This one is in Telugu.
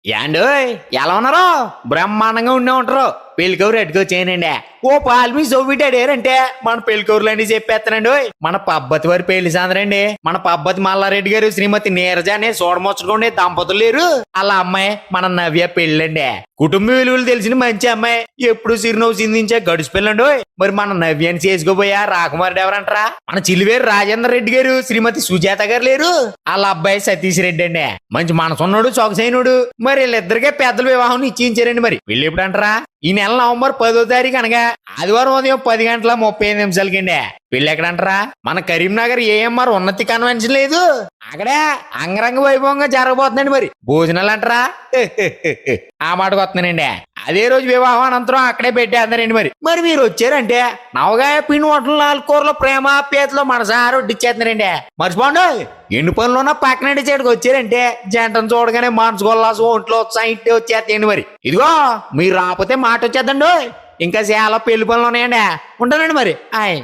యాండోయ్ ఎలా ఉన్నారో బ్రహ్మాండంగా ఉండే ఉంటారు. పెళ్లికూరు ఎట్టుకొచ్చేయనండి. ఓ పాల్మి సొవ్విటాడేరంటే మన పెళ్లికూరులని చెప్పేస్తానండి. మన పబ్బతి వారి పెళ్లి సాందరండి. మన పబ్బతి మల్లారెడ్డి గారు శ్రీమతి నీరజ అనే చూడమొచ్చుకోండి దంపతులు లేరు. అలా అమ్మాయి మన నవ్య పెళ్ళండి. కుటుంబ విలువలు తెలిసిన మంచి అమ్మాయి. ఎప్పుడు చిరునవ్వు చిందించే గడుచు పెళ్ళండి. మరి మన నవ్యాన్ని చేసుకోబోయా రాకుమారుడు ఎవరంటారా? మన చిలివేరు రాజేంద్ర రెడ్డి గారు శ్రీమతి సుజాత గారు లేరు. వాళ్ళ అబ్బాయి సతీష్ రెడ్డి అండి. మంచి మనసున్నాడు చొగసైనడు. మరి వీళ్ళిద్దరికే పెద్దల వివాహం నిశ్చయించారండి. మరి పెళ్లి ఎప్పుడు అంటారా? ఈ నెల నవంబర్ 10వ తారీఖు అనగా ఆదివారం ఉదయం 10:35 పెళ్లి ఎక్కడంటారా? మన కరీంనగర్ ఏఎంఆర్ ఉన్నతి కన్వెన్షన్ లేదు అక్కడే అంగరంగ వైభవంగా జరగబోతుందండి. మరి భోజనాలు అంటారా? ఆ మాటకు వస్తున్నానండి. అదే రోజు వివాహం అనంతరం అక్కడే పెట్టేస్తారండి. మరి మీరు వచ్చారంటే నవగాయ పిండి వంటలు 4 కూరలు ప్రేమ ఆప్యాయతలో మనసారి వడ్డిచ్చేస్తున్నారండి. మర్చిపోండి, ఎన్ని పనులున్నా పక్కనండి చేటుకు వచ్చారంటే జంటను చూడగానే మనసు గొల్లాసు ఒంట్లో ఉత్సాహం ఇంటి వచ్చేస్తాయండి. మరి ఇదిగో మీరు రాకపోతే మాట వచ్చేద్దండి. ఇంకా చాలా పెళ్లి పనులు ఉన్నాయండి. ఉంటానండి మరి. ఆయ్.